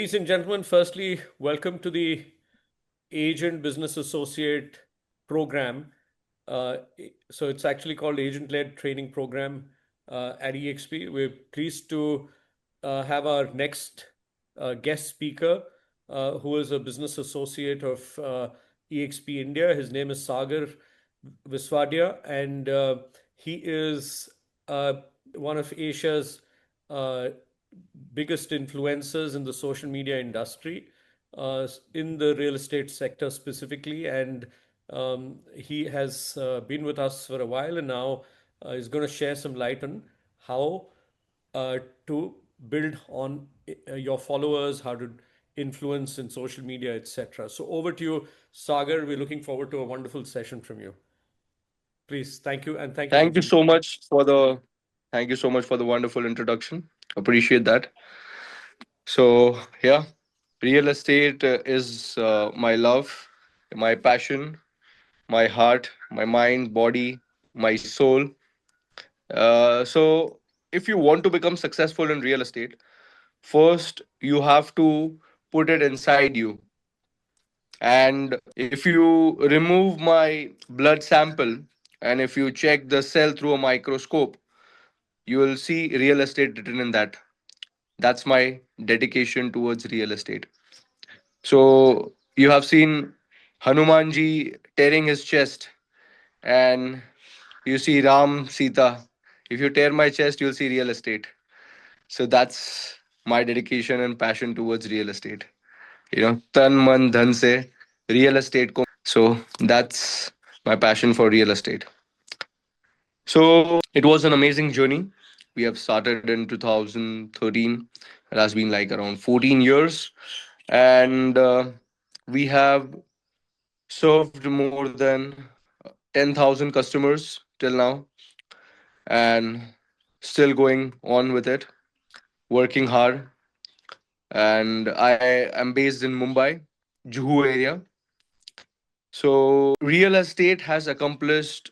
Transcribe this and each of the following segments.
Ladies and gentlemen, firstly, welcome to the Agent Business Associate program. Uh, so it's actually called Agent-led Training Program at EXP. We're pleased to have our next guest speaker, who is a business associate of EXP India. His name is Sagar Viswadia, and he is uh, one of Asia's uh, biggest influencers in the social media industry, in the real estate sector specifically. And he has been with us for a while, and now is going to share some light on how uh, to build on your followers, how to influence in social media, etc. So over to you, Sagar. We're looking forward to a wonderful session from you. Please, thank you, and thank you for Thank you being so much for the Thank you so much for the wonderful introduction. Appreciate that. So, yeah, real estate is my love, my passion, my heart, my mind, body, my soul. So if you want to become successful in real estate, first you have to put it inside you. And if you remove my blood sample and if you check the cell through a microscope, you will see real estate written in that. That's my dedication towards real estate. So you have seen Hanumanji tearing his chest, and you see Ram, Sita. If you tear my chest, you'll see real estate. So that's my dedication and passion towards real estate. Tan man dhan se real estate ko. So that's my passion for real estate. So it was an amazing journey. We have started in 2013. It has been like around 14 years. And we have served more than 10,000 customers till now and still going on with it, working hard. And I am based in Mumbai, Juhu area. So real estate has accomplished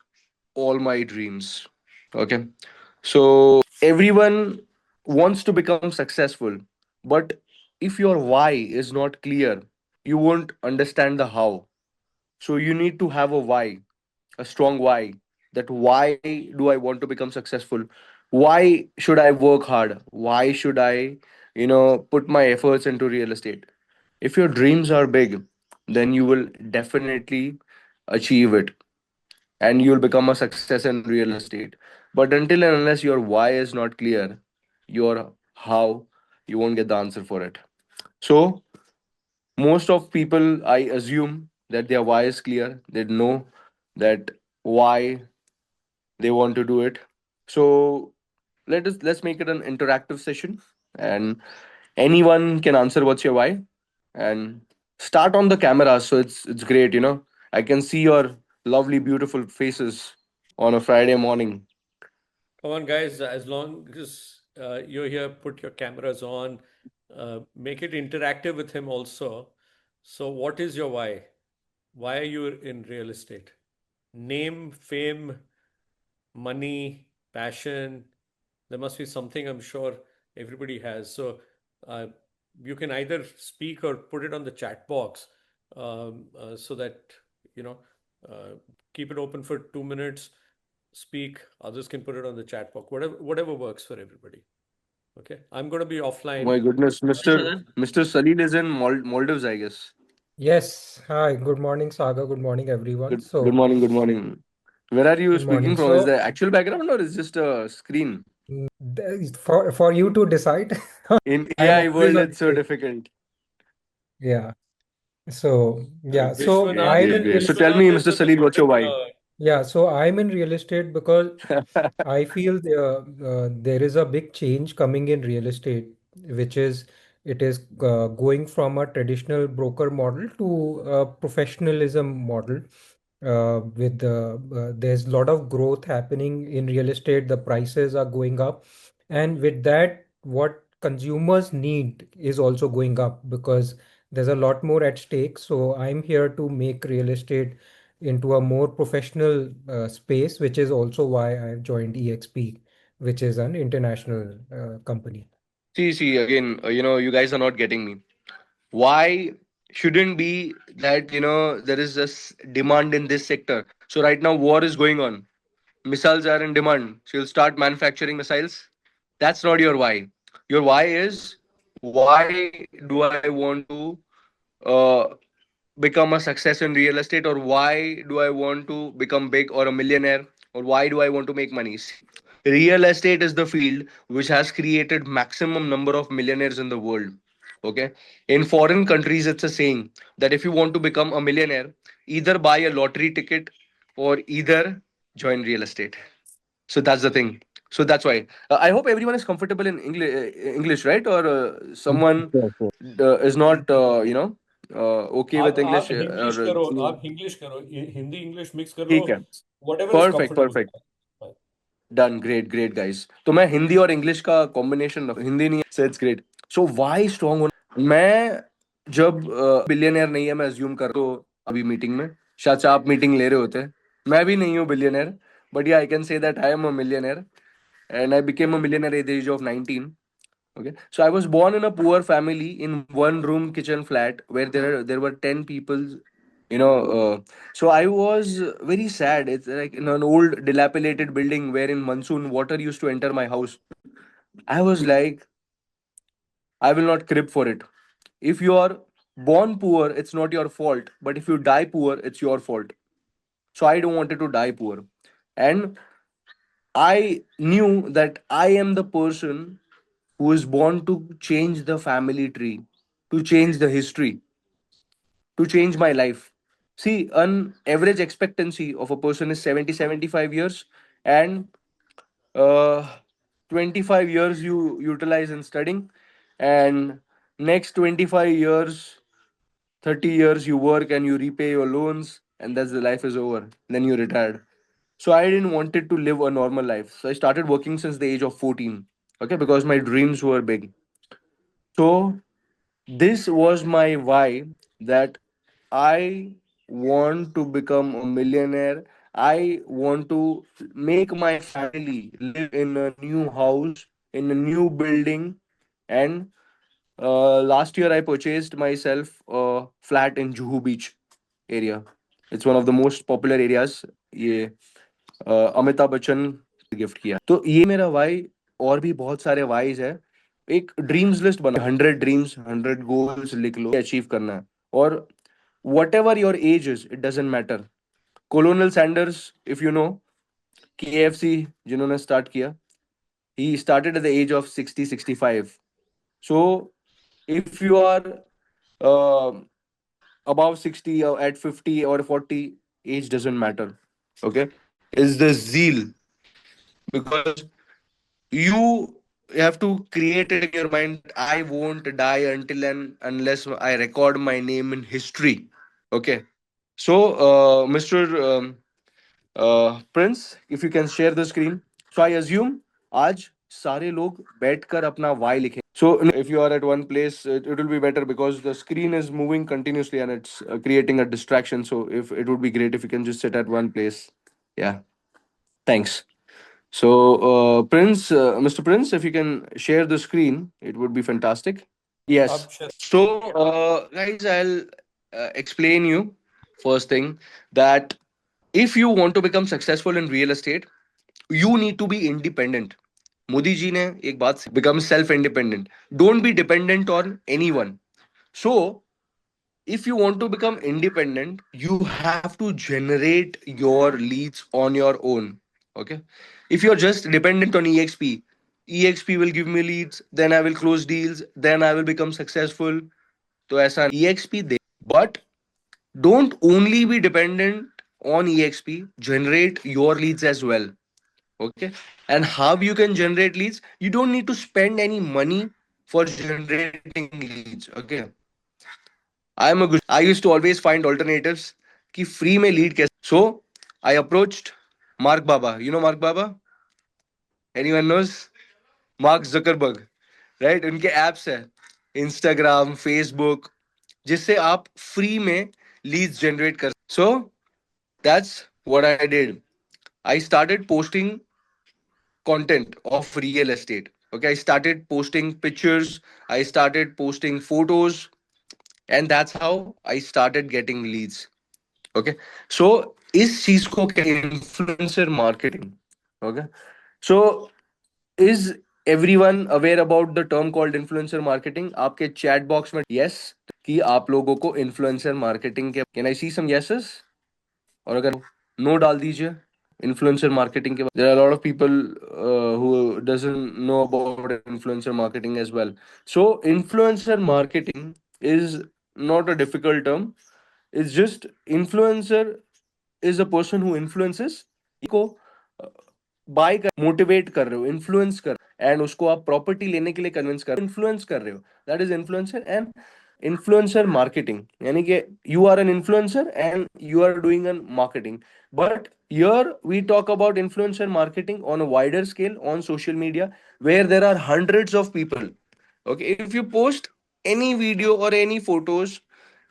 all my dreams. Okay. So everyone wants to become successful, but if your why is not clear, you won't understand the how. So you need to have a why, a strong why. That why do I want to become successful? Why should I work hard? Why should I, put my efforts into real estate? If your dreams are big, then you will definitely achieve it and you'll become a success in real estate. But until and unless your why is not clear, your how, you won't get the answer for it. So, most of people, I assume that their why is clear. They know that why they want to do it. So, let's make it an interactive session, and anyone can answer what's your why, and start on the camera. So it's great. I can see your lovely, beautiful faces on a Friday morning. Come on, guys, as long as you're here, put your cameras on, make it interactive with him also. So, what is your why? Why are you in real estate? Name, fame, money, passion. There must be something I'm sure everybody has. So, uh, you can either speak or put it on the chat box, so that, you know, uh, keep it open for 2 minutes, speak, others can put it on the chat box, whatever works for everybody. Okay, I'm going to be Oh offline. my goodness, Yes, sir. Mr. Salil is in Maldives, I guess. Yes. Hi. Good morning, Saga. Good morning, everyone. Good So, morning, good morning. Where are you good speaking morning. from? Is So, the actual background or is just a screen? for you to decide, In I'm AI always world, on it's so stage. difficult. Yeah. So, yeah. So Vishwanath I'm Great, in is great. real. So tell me, Vishwanath is Mr. in the Salil, what's your why? Yeah. So I'm in real estate because I feel there is a big change coming in real estate, which is it is going from a traditional broker model to a professionalism model. With there's a lot of growth happening in real estate, the prices are going up, and with that, what consumers need is also going up because there's a lot more at stake. So I'm here to make real estate into a more professional space, which is also why I've joined EXP, which is an international company. See, again, you guys are not getting me. Why shouldn't be that, there is this demand in this sector? So right now war is going on, missiles are in demand, so you'll start manufacturing missiles. That's not your why. Your why is, why do I want to uh, become a success in real estate, or why do I want to become big or a millionaire, or why do I want to make money? See, real estate is the field which has created maximum number of millionaires in the world. Okay, in foreign countries it's a saying that if you want to become a millionaire, either buy a lottery ticket or either join real estate. So that's the thing. So that's why I hope everyone is comfortable in English, right? Or someone Sure, sure. is not okay with आप English, Hinglish or करो, आप Hinglish करो, Hindi English mix कर लो, ठीक है. whatever is perfect comfortable. Perfect. Done. Great great guys. तो मैं हिंदी और इंग्लिश का कॉम्बिनेशन, हिंदी नहीं है, it's great. So why strong होना. मैं जब बिलियनर नहीं है, मैं अज्यूम कर, तो अभी मीटिंग में शायद से आप मीटिंग ले रहे होते. मैं भी नहीं हूँ बिलियनर, बट या I can say that I am a millionaire, and I became a millionaire at the age of 19. Okay, so I was born in a poor family in one room kitchen flat where there were 10 people. So I was very sad. It's like in an old dilapidated building where in monsoon water used to enter my house. I was like, I will not crib for it. If you are born poor, it's not your fault. But if you die poor, it's your fault. So I don't wanted to die poor. And I knew that I am the person who is born to change the family tree, to change the history, to change my life. See, an average expectancy of a person is 70-75 years, and uh, 25 years you utilize in studying, and next 25 years, 30 years you work and you repay your loans, and that's the life is over. Then you retired. So I didn't wanted to live a normal life. So I started working since the age of 14. Okay, because my dreams were big. So this was my why, that I want to become a millionaire. I want to make my family live in a new house, in a new building. And last year I purchased myself a flat in Juhu Beach area. It's one of the most popular areas. ये Amitabh Bachchan gift किया. तो ये मेरा Y. और भी बहुत सारे wise है. एक ड्रीम्स लिस्ट बना, 100 ड्रीम्स, 100 गोल्स लिख लो, अचीव करना है. और what ever your age is, it doesn't matter. Colonel Sanders, if you know, KFC जिन्होंने स्टार्ट किया, he started at the age of 60-65. So if you are uh, above 60 or at 50 or 40, age doesn't matter. Okay, is the zeal. Because you have to create it in your mind that I won't die until and unless I record my name in history. Okay. So Mr. Prince, if you can share the screen. So I assume आज सारे लोग बैठकर अपना why लिखें. So if you are at one place, it will be better because the screen is moving continuously and it's creating a distraction. So if it would be great if you can just sit at one place. Yeah. Thanks. So, Mr. Prince, if you can share the screen, it would be fantastic. Yes. आप share. So, guys, I'll explain you first thing that if you want to become successful in real estate, you need to be independent. Modi ji ने एक बात, become self independent. Don't be dependent on anyone. So, if you want to become independent, you have to generate your leads on your own. Okay, if you're just dependent on exp will give me leads, then I will close deals, then I will become successful. So aisa exp de, but don't only be dependent on exp, generate your leads as well. Okay, and how you can generate leads, you don't need to spend any money for generating leads. Okay, I used to always find alternatives कि free में lead कैसे. So I approached Mark Baba. You know Mark Baba? Anyone knows? Mark Zuckerberg, right? उनके apps है, Instagram, Facebook, जिससे आप free में leads generate कर. So that's what I did. I started posting content of real estate. Okay, I started posting pictures. I started posting photos. and that's how I started getting leads. Okay, so इस चीज को influencer marketing. Okay, so is everyone aware about the term called influencer marketing? आपके chat box में yes कि आप लोगों को influencer marketing के can I see some yeses? और अगर no डाल दीजिए influencer marketing के बारे there are a lot of people who doesn't know about influencer marketing as well. So influencer marketing is not a difficult term. It's just influencer is a person who influences को bye कर motivate कर रहे हो influence कर and उसको आप property लेने के लिए कन्विंस कर इन्फ्लुएंस कर रहे हो that is influencer and influencer marketing यानी कि you are an influencer and you are doing an marketing but here we talk about influencer marketing on a wider scale on social media where there are hundreds of people. Okay, if you post any video or any photos,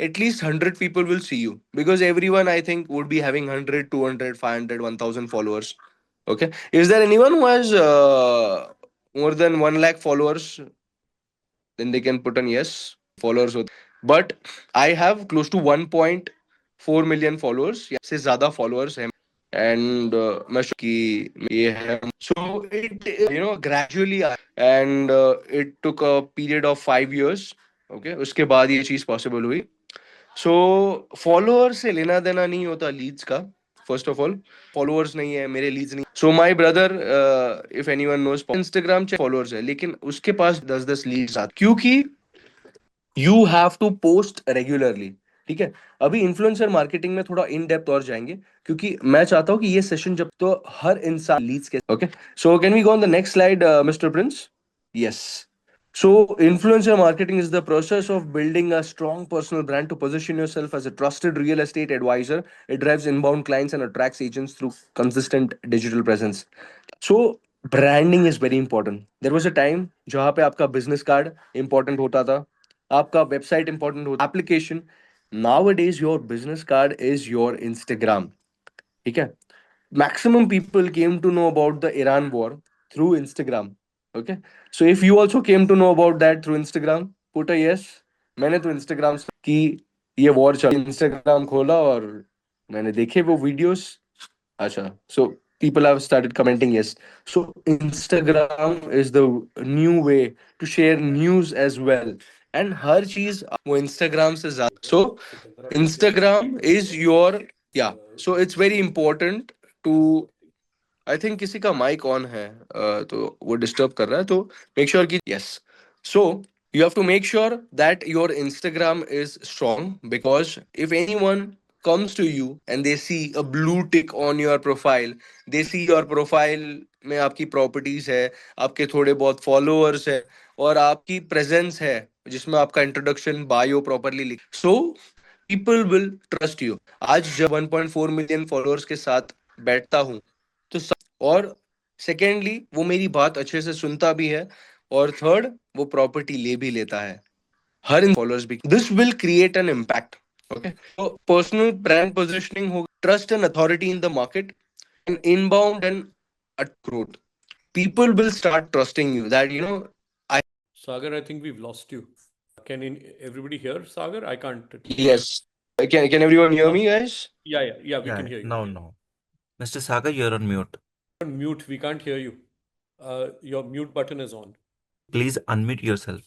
at least 100 people will see you because everyone I think would be having 100, 200, 500, 1000 followers. Okay, is there anyone who has more than 1 lakh followers? Then they can put on yes followers but I have close to 1.4 million followers या से ज्यादा followers हैं and मैं कि ये है so it gradually and it took a period of 5 years. Okay, उसके बाद ये चीज possible हुई. सो फॉलोअर से लेना देना नहीं होता लीड्स का. फर्स्ट ऑफ ऑल फॉलोअर्स नहीं है मेरे लीड्स नहीं. So my brother if anyone knows Instagram followers है लेकिन उसके पास 10-10 लीड्स आते क्योंकि you have to post regularly. ठीक है, अभी इन्फ्लुएंसर मार्केटिंग में थोड़ा इन डेप्थ और जाएंगे क्योंकि मैं चाहता हूं कि ये सेशन जब तो हर इंसान लीड्स के. Okay, so can we go on the next slide mister Prince? Yes. So, influencer marketing is the process of building a strong personal brand to position yourself as a trusted real estate advisor. It drives inbound clients and attracts agents through consistent digital presence. So, branding is very important. There was a time जहाँ पे आपका business card important होता था, आपका website important होता, application. Nowadays, your business card is your Instagram. ठीक है? Maximum people came to know about the Iran war through Instagram. Okay, so if you also came to know about that through Instagram, put a yes. मैंने तो Instagram से कि ये war चल Instagram खोला और मैंने देखे वो videos. अच्छा, so people have started commenting yes. So Instagram is the new way to share news as well. And हर चीज वो Instagram से ज्यादा. So Instagram is your yeah. So it's very important to I think किसी का mic on है तो वो disturb कर रहा है तो मेक श्योर कि yes. So you have to make sure that your Instagram is strong because if anyone comes to you and they see a blue tick on your profile, they see your profile में आपकी properties है, आपके थोड़े बहुत followers है और आपकी presence है जिसमें आपका इंट्रोडक्शन बायो प्रॉपरली लिख. So people will trust you. आज जब 1.4 मिलियन फॉलोअर्स के साथ बैठता हूँ तो और सेकेंडली वो मेरी बात अच्छे से सुनता भी है और थर्ड वो प्रॉपर्टी ले भी लेता है. हर इन फॉलोअर्स भी this will create an impact. Okay, तो पर्सनल ब्रांड पोजिशनिंग होगा, trust and authority in the market and inbound and growth. People will start trusting you that Sagar, I think we've lost you. Can everybody hear Sagar? I can't. yes. Can everyone hear me, guys? Yeah, we Yeah, can hear you. no. Mr. Sagar, you're on mute. On mute, we can't hear you. Your mute button is on. Please unmute yourself.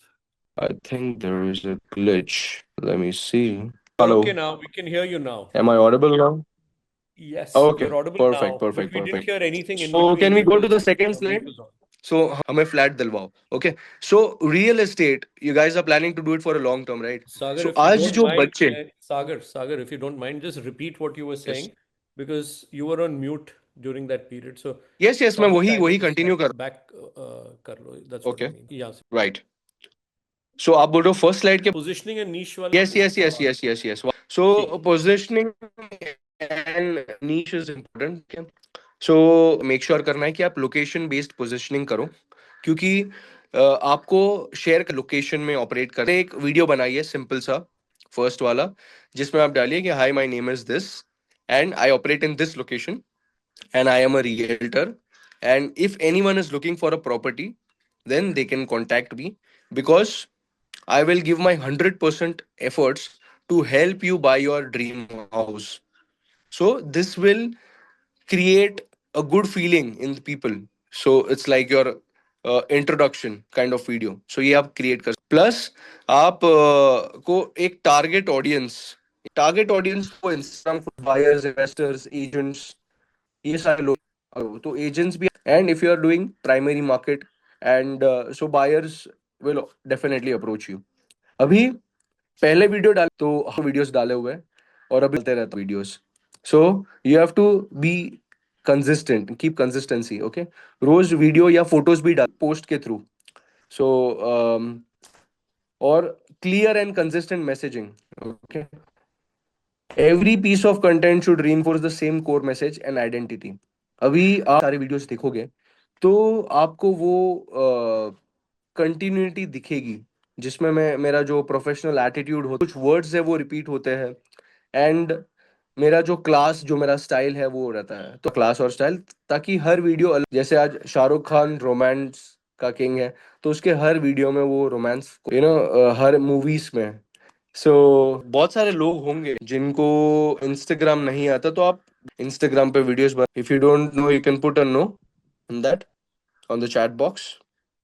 I think there is a glitch. Let me see. Hello. Hello. Okay, now we can hear you now. Am I audible now? Yes, Okay, you're audible perfect, now. perfect, But we didn't perfect. hear anything in So between can we go to because the second your mute slide? was on. So हमें flat दिलवाओ. Okay, so real estate, you guys are planning to do it for a long term, right? Sagar, So if you आज don't जो mind, बच्चे Sagar, if you don't mind, just repeat what you were yes saying because you were on mute during that period. So yes मैं some वही time continue कर. back कर लो. That's what I Okay, mean. Yeah. right. So आप बोल रहे हो first slide के Positioning and niche वाला. yes. So positioning and niche is important. Okay? So make sure करना है कि आप लोकेशन बेस्ड पोजिशनिंग करो क्योंकि आपको शेयर लोकेशन में ऑपरेट कर. एक वीडियो बनाइए सिंपल सा फर्स्ट वाला जिसमें आप डालिए कि hi my name is this and I operate in this location and I am a realtor. And if anyone is looking for a property, then they can contact me because I will give my 100% efforts to help you buy your dream house. So this will create a good feeling in the people. So it's like your introduction kind of video. So ये आप create कर plus आप को एक target audience को Instagram buyers investors agents ये सारे लोग तो एजेंट्स भी and if you are doing primary market and so buyers will definitely approach you अभी पहले वीडियो डाल तो वीडियोस डाले हुए हैं और अभी चलते रहता videos so you have to be consistent keep consistency okay रोज वीडियो या फोटोज भी डाल पोस्ट के थ्रू सो और clear and consistent messaging okay every piece of content should reinforce the same core message and identity अभी आप सारे videos देखोगे तो आपको वो कंटिन्यूटी दिखेगी जिसमें मैं मेरा जो प्रोफेशनल एटीट्यूड हो कुछ वर्ड्स है वो रिपीट होते हैं एंड मेरा जो मेरा स्टाइल है वो रहता है तो क्लास और स्टाइल ताकि हर वीडियो अलग जैसे आज शाहरुख खान रोमांस का किंग है तो उसके हर वीडियो में वो रोमांस हर मूवीज में सो बहुत सारे लोग होंगे जिनको इंस्टाग्राम नहीं आता तो आप इंस्टाग्राम पे वीडियोस बना if you don't know you can put a no in that on the chat box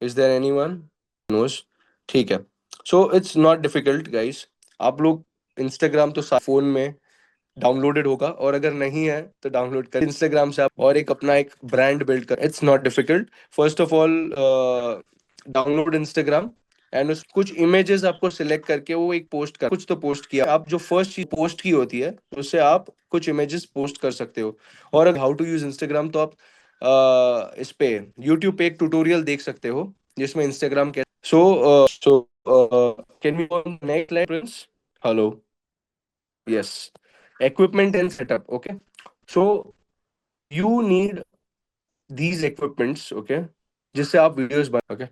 is there anyone knows ठीक है so it's not difficult guys आप लोग इंस्टाग्राम तो फोन में डाउनलोडेड होगा और अगर नहीं है तो डाउनलोड कर इंस्टाग्राम से आप और एक अपना एक ब्रांड बिल्ड कर it's not difficult first of all download Instagram and उस कुछ इमेजेस आपको सिलेक्ट करके वो एक पोस्ट कर कुछ तो पोस्ट किया आप जो फर्स्ट चीज पोस्ट की होती है उससे आप कुछ इमेजेस पोस्ट कर सकते हो और अगर हाउ टू यूज इंस्टाग्राम तो आप इस पे यूट्यूब पे एक ट्यूटोरियल देख सकते हो जिसमें इंस्टाग्राम के so can we go next slide Prince hello yes equipment and setup okay so you need these equipments okay जिससे आप वीडियोस बना ओके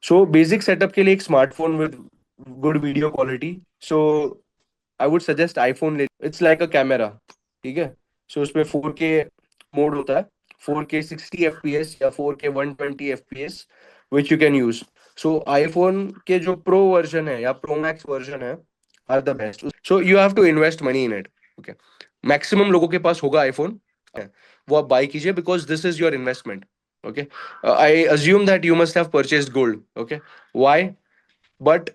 सो बेसिक सेटअप के लिए एक smartphone with good video quality so I would suggest iPhone ले it's like a camera ठीक है सो उसमें 4K मोड होता है 4K 60 FPS या 4K 120 FPS which you can use so iPhone के जो प्रो वर्जन है या प्रो मैक्स वर्जन है are the best so you have to invest money in it okay maximum लोगों के पास होगा आईफोन वो आप बाय कीजिए because this is your investment okay I assume that you must have purchased gold okay why but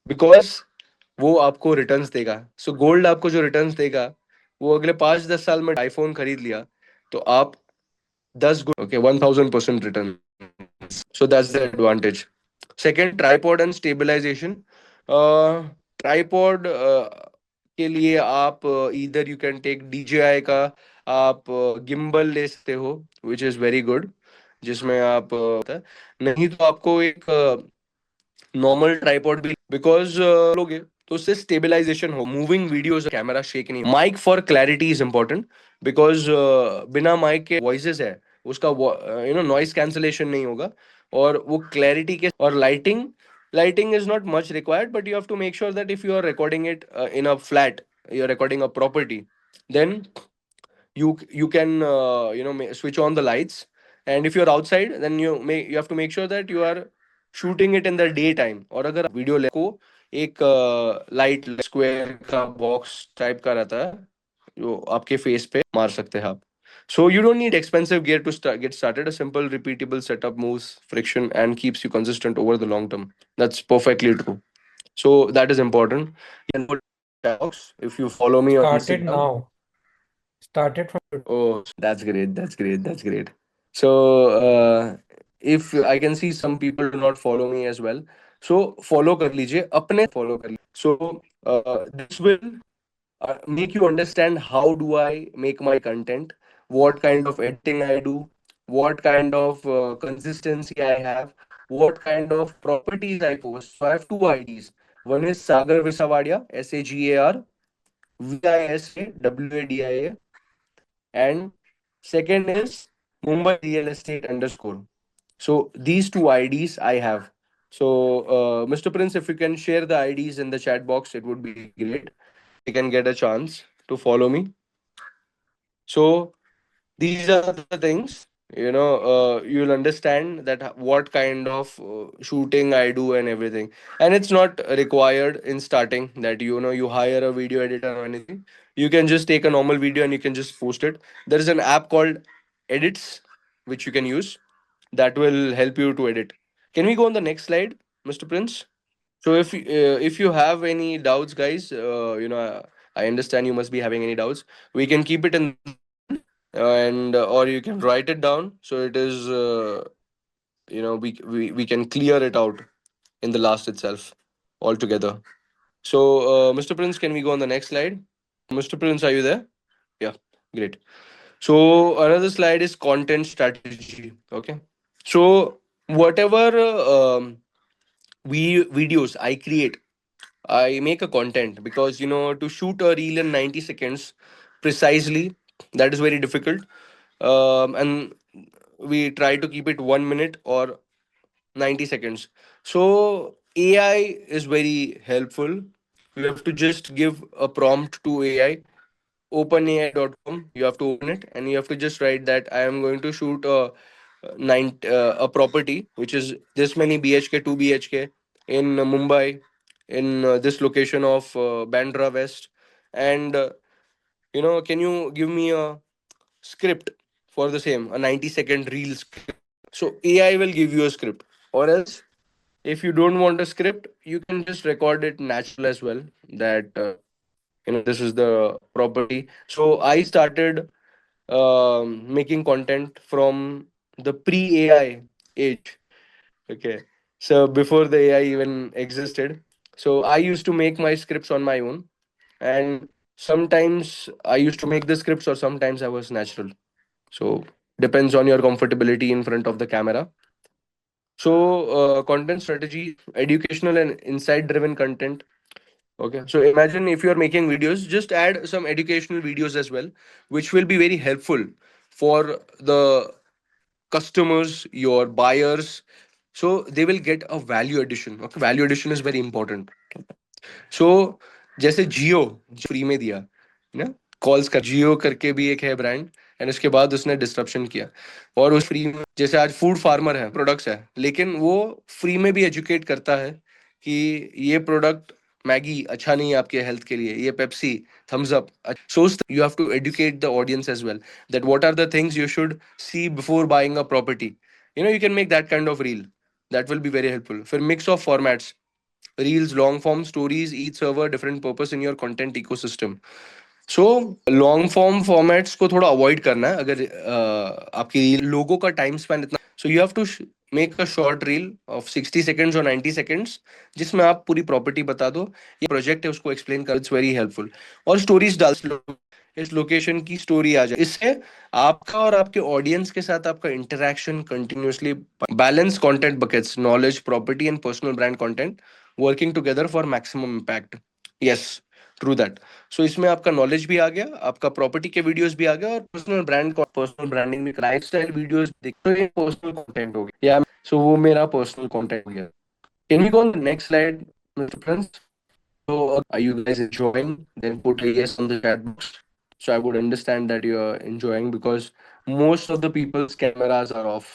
because वो आपको returns देगा सो गोल्ड आपको जो रिटर्न्स देगा वो अगले 5-10 साल में आईफोन खरीद लिया तो आप 1000% return so that's the advantage second tripod and stabilization tripod के लिए आप इधर यू कैन टेक DJI का आप गिम्बल ले सकते हो विच इज वेरी गुड जिसमें आप नहीं तो आपको एक नॉर्मल ट्राइपॉड भी बिकॉज लोगे तो उससे स्टेबलाइजेशन हो मूविंग वीडियोस कैमरा शेक नहीं mic for clarity is important because बिना माइक के वॉइसेस है उसका नॉइस कैंसलेशन नहीं होगा और वो क्लैरिटी के और lighting is not much required but you have to make sure that if you are recording it in a flat you're recording a property then you can switch on the lights and if you're outside then you have to make sure that you are shooting it in the daytime और अगर video ले को एक light square का box type का रहता है जो आपके फेस पे मार सकते हैं आप so you don't need expensive gear to get started. A simple, repeatable setup moves friction and keeps you consistent over the long term. That's perfectly true. So that is important. And if you follow me on Started Instagram, now. Started from today. oh, that's great. That's great. That's great. So if I can see some people do not follow me as well, so follow कर लीजिए अपने follow कर लीजिए. So this will make you understand how do I make my content, what kind of editing I do, what kind of consistency I have, what kind of properties I post. So I have two IDs. One is Sagar Visavadia, SAGAR, VISAWADIA, and second is Mumbai Real Estate underscore. So these two IDs I have. So Mr. Prince, if you can share the IDs in the chat box, it would be great. You can get a chance to follow me. So these are the things you'll understand that what kind of shooting I do and everything. And it's not required in starting that you hire a video editor or anything. You can just take a normal video and you can just post it. There is an app called Edits which you can use that will help you to edit. Can we go on the next slide, Mr. Prince? So if you have any doubts, guys, I understand you must be having any doubts. We can keep it in, and or you can write it down. So it is, we can clear it out in the last itself altogether. So, Mr. Prince, can we go on the next slide? Mr. Prince, are you there? Yeah, great. So another slide is content strategy. Okay. So whatever videos I create, I make a content because to shoot a reel in 90 seconds precisely, that is very difficult. And we try to keep it 1 minute or 90 seconds. So AI is very helpful. You have to just give a prompt to AI, openai.com. You have to open it and you have to just write that I am going to shoot a property which is this many BHK, 2 BHK in Mumbai, in this location of Bandra West. And can you give me a script for the same, a 90-second reel script? So AI will give you a script. Or else, if you don't want a script, you can just record it natural as well. That this is the property. So I started making content from the pre-AI age. Okay. So before the AI even existed. So I used to make my scripts on my own. And sometimes I used to make the scripts, or sometimes I was natural. So depends on your comfortability in front of the camera. So content strategy, educational and insight driven content. Okay. So imagine if you're making videos, just add some educational videos as well, which will be very helpful for the customers, your buyers. So they will get a value addition. Okay. Value addition is very important. So जैसे जियो free में दिया ना, calls कर जियो करके भी एक है brand, and उसके बाद उसने डिस्ट्रप्शन किया और उस फ्री में, जैसे आज फूड फार्मर है, प्रोडक्ट्स है, लेकिन वो फ्री में भी एजुकेट करता है कि ये प्रोडक्ट मैगी अच्छा नहीं है आपके हेल्थ के लिए, ये Pepsi, Thums Up. So you have to educate the audience as well that what are the things you should see before buying a property. You can make that kind of reel. That will be very helpful. फिर mix of formats, reels, long form stories, each serve a different purpose in your content ecosystem. So long form formats को थोड़ा avoid करना है अगर आपकी लोगों का time span इतना. So you have to make a short reel of 60 seconds और 90 सेकेंड्स जिसमें आप पूरी प्रॉपर्टी बता दो, ये प्रोजेक्ट है उसको एक्सप्लेन कर. It's very helpful. और स्टोरीज डाल, इस लोकेशन की स्टोरी आ जाए. इससे आपका और आपके ऑडियंस के साथ आपका interaction continuously. Balance content buckets, knowledge, property and personal brand content working together for maximum impact. Yes, true that. So इसमें आपका नॉलेज भी आ गया, आपका प्रॉपर्टी के वीडियोस भी आ गया, और पर्सनल ब्रांड, पर्सनल ब्रांडिंग में लाइफस्टाइल वीडियोस देखो, ये पर्सनल कंटेंट हो गया. या सो वो मेरा पर्सनल कंटेंट हो गया. Can we go on the next slide, mister friends? So, are you guys enjoying? Then put a yes on the chat box. So I would understand that you are enjoying, because most of the people's cameras are off.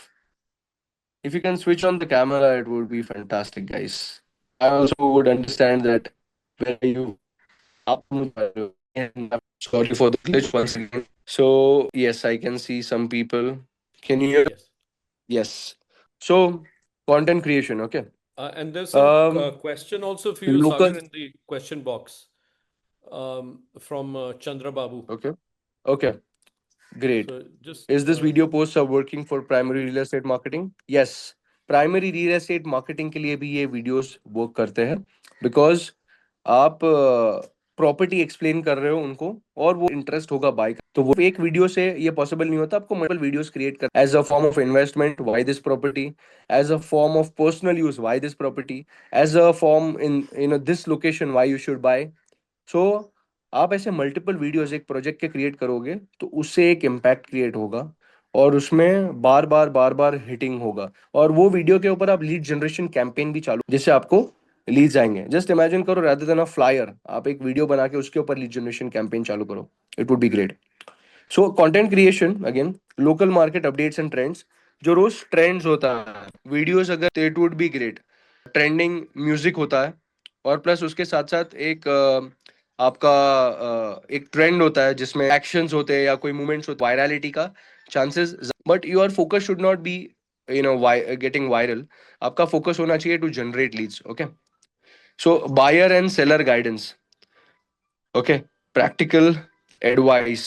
If you can switch on the camera, it would be fantastic, guys. I also would understand that where are you? And I'm sorry for the glitch once again. So yes, I can see some people. Can you hear? Yes. Yes. So content creation, okay. And there's some Um, question also for you, local. Sagar, in the question box from Chandra Babu. Okay. Okay. Great. So just Is this video posts are working for primary real estate marketing? Yes. Primary real estate marketing के लिए भी ये videos work करते हैं, because आप property explain कर रहे हो उनको और वो इंटरेस्ट होगा बाय. तो वो एक वीडियो से ये पॉसिबल नहीं होता. आपको मल्टीपल वीडियोस क्रिएट कर, as a form of investment, why this property, as a form of personal use, why this property, as a form in this location, why you should buy. So आप ऐसे multiple videos एक project के create करोगे तो उससे एक impact create होगा और उसमें बार बार हिटिंग होगा. और वो वीडियो के ऊपर आप लीड जनरेशन कैंपेन भी चालू, जिससे आपको लीड्स आएंगे. जस्ट इमेजिन करो, रादर देन अ फ्लायर, आप एक वीडियो बना के उसके ऊपर लीड जनरेशन कैंपेन चालू करो. It would be great. So content creation, again, local market updates and trends, जो रोज ट्रेंड्स होता है, वीडियोस अगर it would be great, trending music होता है, और प्लस उसके साथ साथ एक आपका एक ट्रेंड होता है जिसमें एक्शंस होते हैं या कोई मूवमेंट्स होते हैं, वायरलिटी का chances, but your focus should not be getting viral. आपका फोकस होना चाहिए to generate leads. Okay, so buyer and seller guidance, okay, practical advice,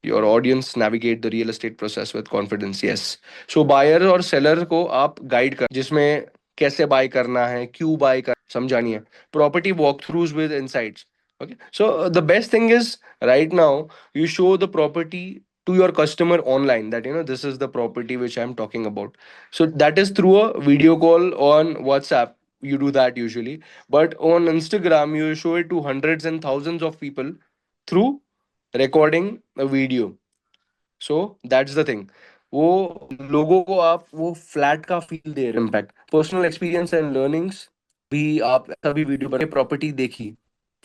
your audience navigate the real estate process with confidence. Yes, so buyer और seller को आप guide कर, जिसमें कैसे bye करना है, क्यों बाय कर, समझानी है, property walk throughs with insights. Okay, so the best thing is right now you show the property to your customer online, that this is the property which I'm talking about. So that is through a video call on WhatsApp, you do that usually, but on Instagram you show it to hundreds and thousands of people through recording a video. So that's the thing, वो लोगों को आप वो flat का feel दे रहे, impact, personal experience and learnings भी, आप सभी वीडियो बने प्रॉपर्टी देखी,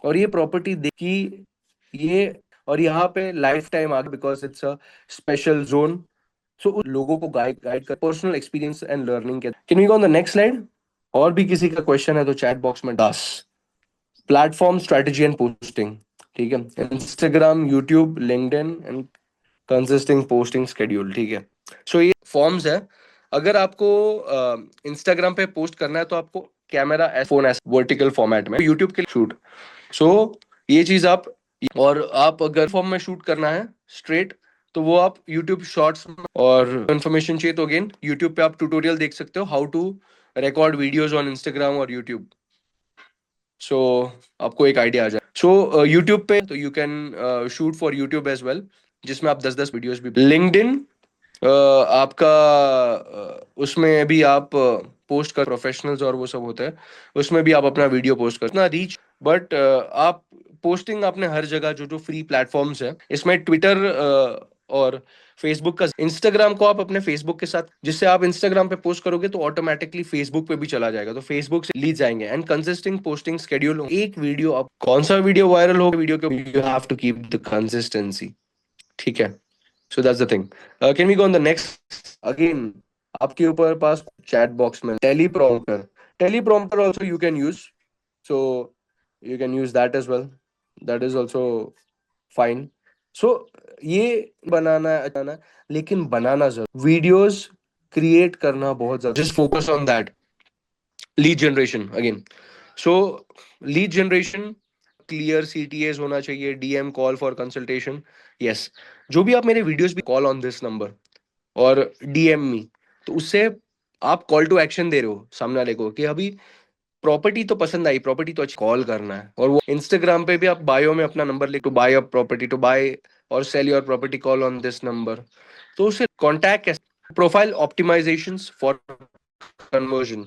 और ये प्रॉपर्टी देखी, ये, और यहाँ पे लाइफ टाइम आ गया because it's a special zone. So लोगों को गाइड गाइड कर, पर्सनल एक्सपीरियंस एंड लर्निंग के। Can we go on the next slide? और भी किसी का क्वेश्चन है तो चैट बॉक्स में दास। प्लेटफॉर्म स्ट्रेटजी एंड पोस्टिंग, ठीक है, Instagram, YouTube, LinkedIn and consisting posting schedule, ठीक है। सो ये फॉर्म्स है। अगर आपको इंस्टाग्राम पे पोस्ट करना है तो आपको कैमरा फोन वर्टिकल फॉर्मेट में, यूट्यूब के लिए शूट, सो ये चीज आप, और आप अगर फॉर्म में शूट करना है स्ट्रेट तो वो आप यूट्यूब शॉर्ट्स, और इन्फॉर्मेशन चाहिए तो अगेन यूट्यूब पे आप ट्यूटोरियल देख सकते हो, how to record videos on Instagram और यूट्यूब। सो आपको एक आइडिया आ जाए। सो यूट्यूब पे तो you can shoot for YouTube as well, जिसमें आप 10-10 वीडियोस भी। लिंक्डइन आपका उसमें भी आप पोस्ट कर, प्रोफेशनल्स और वो सब होता है, उसमें भी आप अपना वीडियो पोस्ट कर, इतना रीच, बट आप पोस्टिंग आपने हर जगह, जो जो फ्री प्लेटफॉर्म्स है, इसमें ट्विटर और फेसबुक का, इंस्टाग्राम को आप अपने फेसबुक के साथ, जिससे आप इंस्टाग्राम पे पोस्ट करोगे तो ऑटोमेटिकली फेसबुक पे भी चला जाएगा, तो फेसबुक से लीड्स आएंगे, एंड कंसिस्टिंग पोस्टिंग शेड्यूल हो। एक वीडियो, आप कौन सा वीडियो वायरल हो, वीडियो के you have to keep the consistency, ठीक है। So that's the thing. Can we go on the next? Again आपके ऊपर पास चैट बॉक्स में teleprompter, teleprompter also you can use, so you can use that as well, that is also fine. So ये बनाना है, लेकिन बनाना जरूर, videos create करना बहुत ज्यादा, just focus on that. Lead generation again, so lead generation, clear CTS होना चाहिए, DM call for consultation. Yes, जो भी आप मेरे वीडियोस भी, कॉल ऑन दिस नंबर और डीएम मी, तो उससे आप कॉल टू एक्शन दे रहे हो सामने वाले को कि अभी प्रॉपर्टी तो पसंद आई, प्रॉपर्टी तो अच्छी, कॉल करना है। और वो इंस्टाग्राम पे भी आप बायो में अपना नंबर लिख, to buy a property, to buy और sell your property, call on this number, तो उससे कॉन्टैक्ट कैसे, profile optimizations for conversion.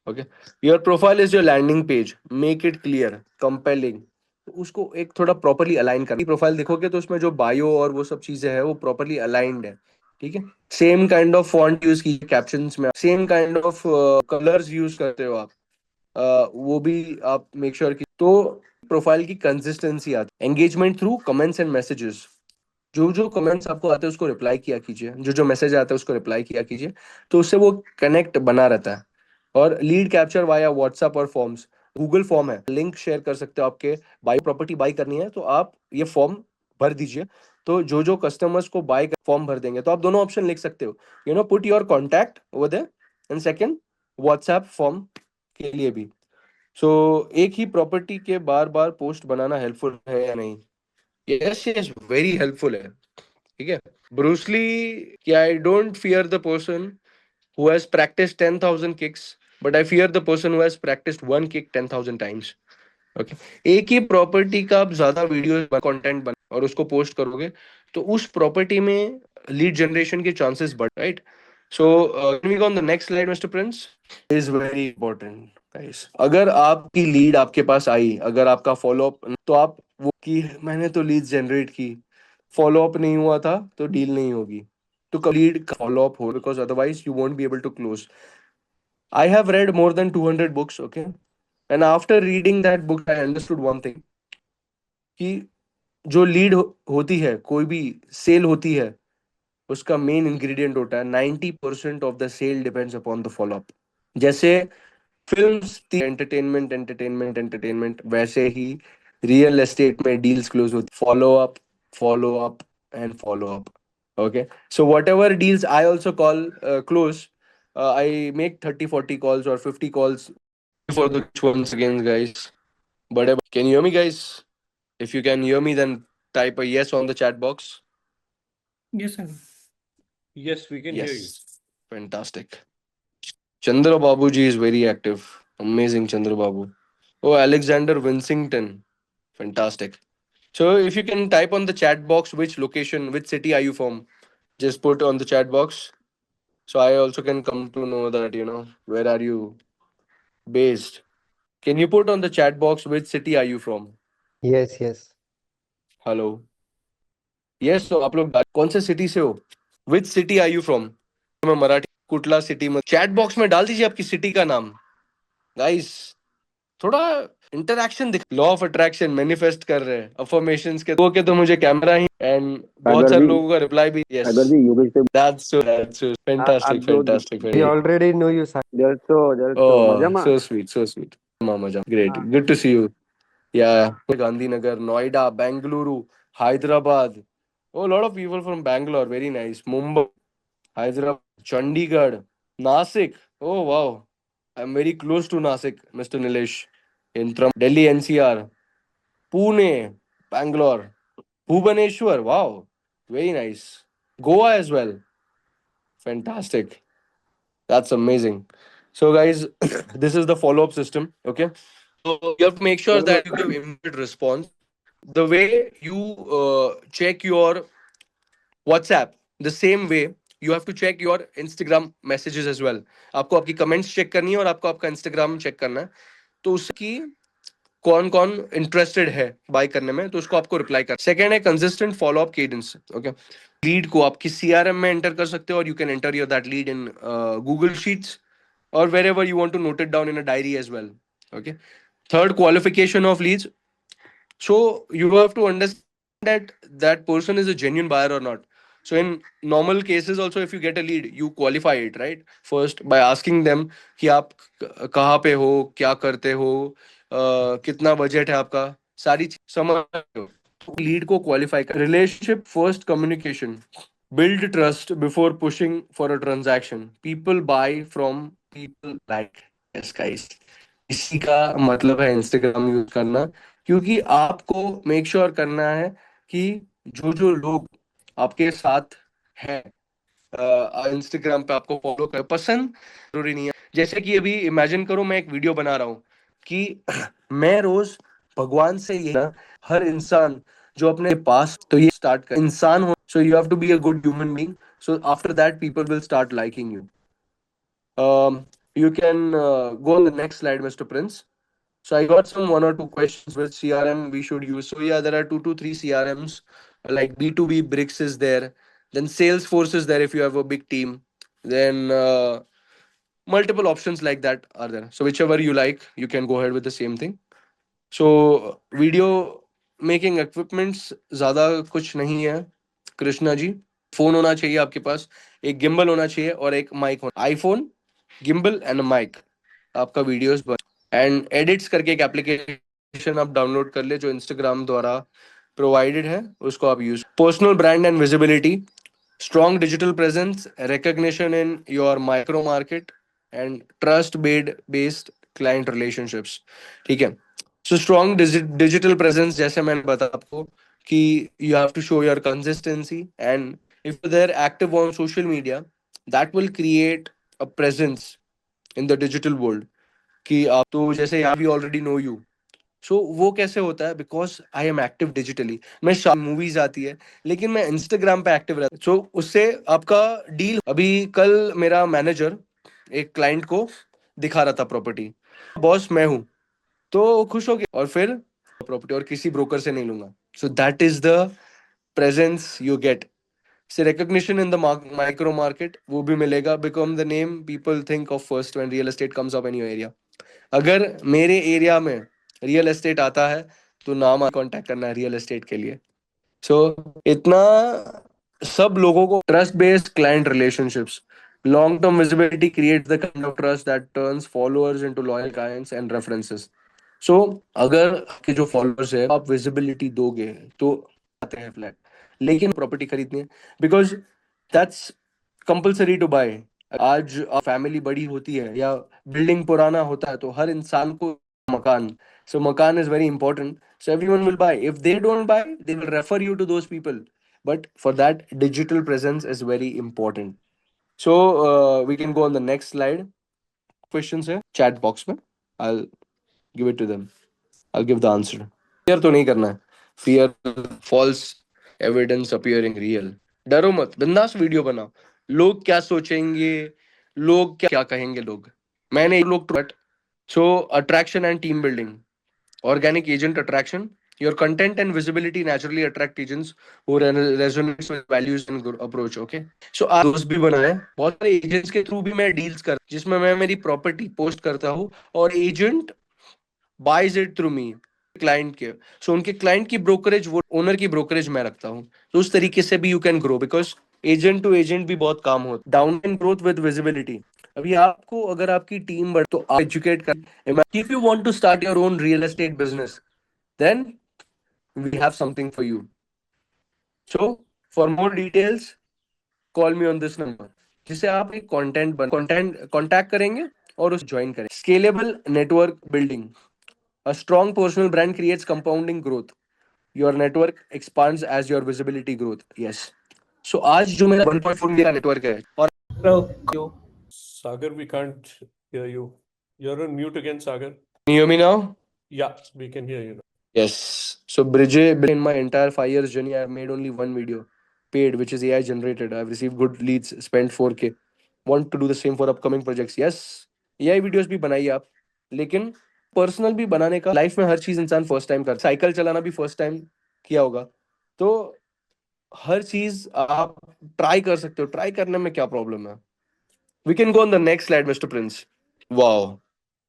Okay, your profile is your landing page, make it clear, compelling, तो उसको एक थोड़ा प्रॉपर्ली अलाइन करना। Profile देखोगे तो उसमें जो बायो और वो सब चीजें हैं वो प्रॉपर्ली अलाइंड है, ठीक है। Same kind of font use की कैप्शंस में, same kind of colours use करते हो आप, वो भी आप मेक श्योर की, तो प्रोफाइल की कंसिस्टेंसी आती है। Engagement through comments and messages, जो जो कमेंट्स आपको आते हैं उसको रिप्लाई किया कीजिए, जो जो मैसेज आता है उसको रिप्लाई किया कीजिए, तो उससे वो कनेक्ट बना रहता है। और लीड कैप्चर वाया व्हाट्सएप और फॉर्म्स, गूगल फॉर्म है, लिंक शेयर कर सकते हो, आपके बाई प्रॉपर्टी बाई करनी है तो आप ये फॉर्म भर दीजिए, तो जो जो कस्टमर्स को बाय फॉर्म भर देंगे, तो आप दोनों ऑप्शन लिख सकते हो, put your contact over there, and second WhatsApp form के लिए भी। सो एक ही प्रॉपर्टी के बार बार पोस्ट बनाना हेल्पफुल है या नहीं? यस यस, वेरी हेल्पफुल है, ठीक है। ब्रूसली कि I don't fear the person who has practiced 10,000 kicks, but I fear the person who has practiced one kick 10,000 times. Okay, एक ही प्रॉपर्टी का आप ज्यादा वीडियो कंटेंट बना और उसको पोस्ट करोगे तो उस प्रॉपर्टी में लीड जनरेशन के चांसेस बढ़, right. So can we go on the next slide mister Prince? Is very important guys, अगर आपकी लीड आपके पास आई, अगर आपका फॉलो अप, तो आप वो कि मैंने तो लीड जनरेट की, फॉलो अप नहीं हुआ था तो डील नहीं होगी, तो लीड फॉलो अप हो, because otherwise you won't be able to close. I have read more than 200 books, okay? And after reading that book, I understood one thing, कि जो लीड होती है, कोई भी सेल होती है, उसका मेन इंग्रेडिएंट होता है 90% of the sale depends upon the follow up. जैसे फिल्म्स एंटरटेनमेंट एंटरटेनमेंट एंटरटेनमेंट, वैसे ही रियल एस्टेट में डील्स क्लोज होती, follow up and follow up. Okay, so whatever deals I also call close, I make 30-40 calls or 50 calls for the once again, guys. But can you hear me, guys? If you can hear me, then type a yes on the chat box. Yes, sir. Yes, we can hear you. Yes, fantastic. Chandra Babu ji is very active. Amazing, Chandra Babu. Oh, Alexander Winsington, fantastic. So if you can type on the chat box which location, which city are you from, just put on the chat box. So I also can come to know that, where are you based. Can you put on the chat box which city are you from? Yes, yes. Hello. Yes, so आप लोग कौन से city से हो? Which city are you from? मैं Marathi कुटला city में chat box में डाल दीजिए आपकी सिटी का नाम। गाइस, थोड़ा इंटरैक्शन दिख, लॉ ऑफ अट्रैक्शन मैनिफेस्ट कर रहे हैं अफर्मेशंस के तो मुझे कैमरा ही एंड बहुत सारे लोगों का रिप्लाई भी। यस, अगर जी योगेश से that's so fantastic fantastic We already know you, sir. जल्द मजामा सो स्वीट मजा great good to C you या Gandhinagar Noida Bengaluru Hyderabad oh lot of people from Bangalore very nice Mumbai Hyderabad Chandigarh Nasik oh wow I'm very close to Nasik Mr. Nilesh in Delhi NCR Pune Bangalore Bhubaneswar wow very nice Goa as well fantastic that's amazing so guys this is the follow up system okay so you have to make sure that you give immediate response the way you check your WhatsApp the same way you have to check your Instagram messages as well आपको आपकी comments check करनी है और आपको आपका Instagram check करना है तो उसकी कौन कौन इंटरेस्टेड है बाय करने में तो उसको आपको रिप्लाई कर सेकंड है consistent follow up cadence okay lead को आपकी सीआरएम में एंटर कर सकते हो और you can enter your that lead in Google sheets or wherever you want to note it down in a diary as well okay third qualification of leads so you have to understand that that person is a genuine buyer or not so in normal cases also if you get a lead you qualify it right first by asking them कि आप कहाँ पे हो क्या करते हो कितना budget है आपका सारी चीज समझ लीड को क्वालिफाई कर relationship first communication build trust before pushing for a transaction people buy from people like yes guys इसी का मतलब है इंस्टाग्राम यूज करना क्योंकि आपको मेक श्योर करना है कि जो जो लोग आपके साथ हैं इंस्टाग्राम पे आपको फॉलो कर पसंद जरूरी नहीं है जैसे कि अभी इमेजिन करो मैं एक वीडियो बना रहा हूँ कि मैं रोज भगवान से ये ना हर इंसान जो अपने पास तो ये स्टार्ट कर इंसान हो so you have to be a good human being so after that people will start liking you you can go on the next slide Mr. Prince so I got some one or two questions with CRM we should use so yeah there are 2 to 3 CRMs like B2B Bricks is there then Salesforce is there if you have a big team then multiple options like that are there so whichever you like you can go ahead with the same thing so video making equipments ज़्यादा कुछ नहीं है Krishna ji phone होना चाहिए आपके पास एक gimbal होना चाहिए और एक माइक होना आईफोन गिम्बल एंड माइक आपका वीडियोस एंड एडिट्स करके एक एप्लीकेशन आप डाउनलोड कर ले जो इंस्टाग्राम द्वारा प्रोवाइडेड है उसको आप use personal brand and visibility strong digital presence recognition in your micro market and trust based client relationships ठीक है so strong digital presence जैसे मैंने बताया आपको कि you have to show your consistency and if they're active on social media that will create a presence in the digital world कि आप तो जैसे यहाँ भी already know you सो वो कैसे होता है because I am active digitally मैं मूवीज आती है लेकिन मैं इंस्टाग्राम पे एक्टिव रहता सो उससे आपका डील अभी कल मेरा मैनेजर एक क्लाइंट को दिखा रहा था प्रॉपर्टी बॉस मैं हूँ तो खुश हो गया और फिर प्रॉपर्टी और किसी ब्रोकर से नहीं लूंगा so that is the presence you get से recognition in the micro market वो भी मिलेगा become the name people think of first when real estate comes up in your area अगर मेरे एरिया में रियल एस्टेट आता है तो नाम कांटेक्ट करना है रियल एस्टेट के लिए सो इतना सब लोगों को trust based client relationships long term visibility creates the kind of trust that turns followers into loyal clients and references. So अगर आपके जो फॉलोअर्स है आप विजिबिलिटी दोगे तो आते हैं फ्लैग. लेकिन प्रॉपर्टी खरीदनी है because that's compulsory to buy. आज फैमिली बड़ी होती है या बिल्डिंग पुराना होता है तो हर इंसान को मकान. सो मकान is very important. So everyone will buy. If they don't buy, they will refer you to those people. But for that, digital presence is very important. So we can go on the next slide. Questions है chat box में. I'll give it to them. I'll give the answer. Fear तो नहीं करना है. Fear, false evidence appearing real. डरो मत, बिंदास video बनाओ. लोग क्या सोचेंगे, लोग क्या कहेंगे लोग. मैंने लोग so attraction and team building. Organic agent attraction. Your content and visibility naturally attract agents who resonates with values and approach. Okay. So आप दोस्त भी बनाए. बहुत सारे agents के थ्रू भी मैं डील्स कर जिसमें मैं मेरी प्रॉपर्टी पोस्ट करता हूँ और agent buys it through me. Client के सो उनके क्लाइंट की ब्रोकरेज वो ओनर की ब्रोकरेज मैं रखता हूँ. तो उस तरीके से भी you can grow because agent to agent भी बहुत काम होता. Down and growth with visibility. अभी आपको अगर आपकी टीम बढ़ तो आप एजुकेट कर. If you want to start your own real estate business then we have something for you. So for more details call me on this number. जिसे आप एक कंटेंट कांटेक्ट करेंगे और उस ज्वाइन करें. Scalable network building. A strong personal brand creates compounding growth. Your network expands as your visibility growth. Yes. So आज जो मेरा 1.4 मेरा नेटवर्क है और Hello. Sagar, we can't hear you. You're on mute again, Sagar. can you hear me now? Yeah, we can hear you now. Yes. So Bridget, in my entire 5 years journey, I have made only one video, paid, which is AI generated. I've received good leads, spent 4K. Want to do the same for upcoming projects? Yes. AI videos भी बनाइए आप, लेकिन personal भी बनाने का. Life में हर चीज इंसान फर्स्ट टाइम कर. साइकिल चलाना भी फर्स्ट टाइम किया होगा. तो हर चीज आप ट्राई कर सकते हो. ट्राई करने में क्या प्रॉब्लम है. We can go on the next slide mister Prince. Wow,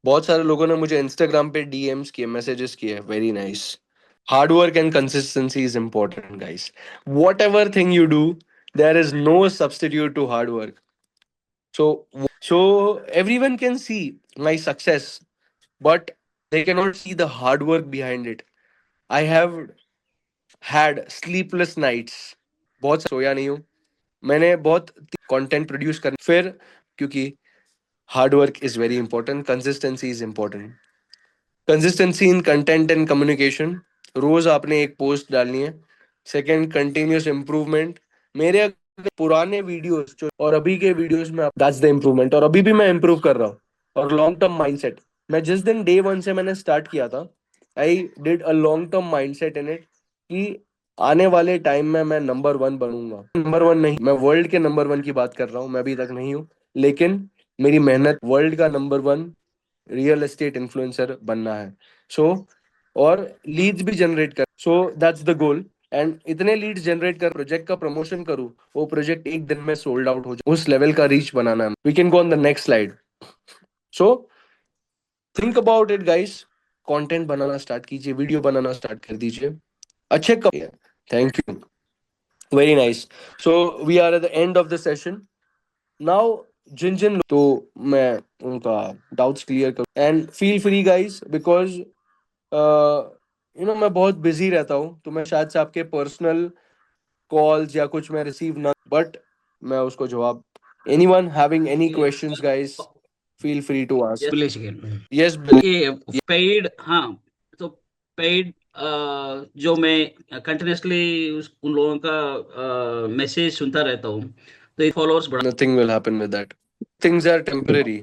बहुत सारे लोगों ने मुझे इंस्टाग्राम पे डीएम्स किए, मैसेजेस किए. Very nice. Hard work and consistency is important guys. Whatever thing you do there is no substitute to hard work. So everyone can see my success, but they cannot see the hard work behind it. I have had sleepless nights. बहुत सोया नहीं हूँ. मैंने बहुत content produce कर फिर क्योंकि hard work is very important. Consistency is important. Consistency in content and communication. रोज आपने एक पोस्ट डालनी है. Second, continuous improvement. मेरे पुराने वीडियोस और अभी के वीडियोस में दैट्स द इम्प्रूवमेंट. और अभी भी मैं इम्प्रूव कर रहा हूँ. और लॉन्ग टर्म माइंडसेट. मैं जिस दिन डे 1 से मैंने स्टार्ट किया था, I did a long term mindset in it कि आने वाले टाइम में मैं नंबर 1 बनूंगा. नंबर 1 नहीं, मैं वर्ल्ड के नंबर 1 की बात कर रहा हूँ. मैं अभी तक नहीं हूँ, लेकिन मेरी मेहनत वर्ल्ड का नंबर 1 रियल एस्टेट इन्फ्लुएंसर बनना है. सो और लीड्स भी जनरेट कर. सो दैट्स द गोल. एंड इतने लीड्स जनरेट कर प्रोजेक्ट का प्रमोशन करूँ, वो प्रोजेक्ट एक दिन में सोल्ड आउट हो जाए. उस लेवल का रीच बनाना है. We can go on the next slide. So think about it guys. Content बनाना स्टार्ट कीजिए, वीडियो बनाना स्टार्ट कर दीजिए. अच्छे कम. Thank you. Very nice. So we are at the end of the session now. जिन तो मैं उनका डाउट्स क्लियर करूँ. And feel free guys, because मैं बहुत बिजी रहता हूँ, तो मैं शायद से आपके पर्सनल कॉल्स या कुछ मैं रिसीव ना, बट मैं उसको जवाब. Anyone having any questions guys, feel free to ask. Village again. Yes. ये पेड, हाँ, तो पेड जो मैं कंटिन्यूसली उन लोगों का मैसेज सुनता रहता हूँ, तो ये फॉलोअर्स बढ़ा. Nothing will happen with that. Things are temporary.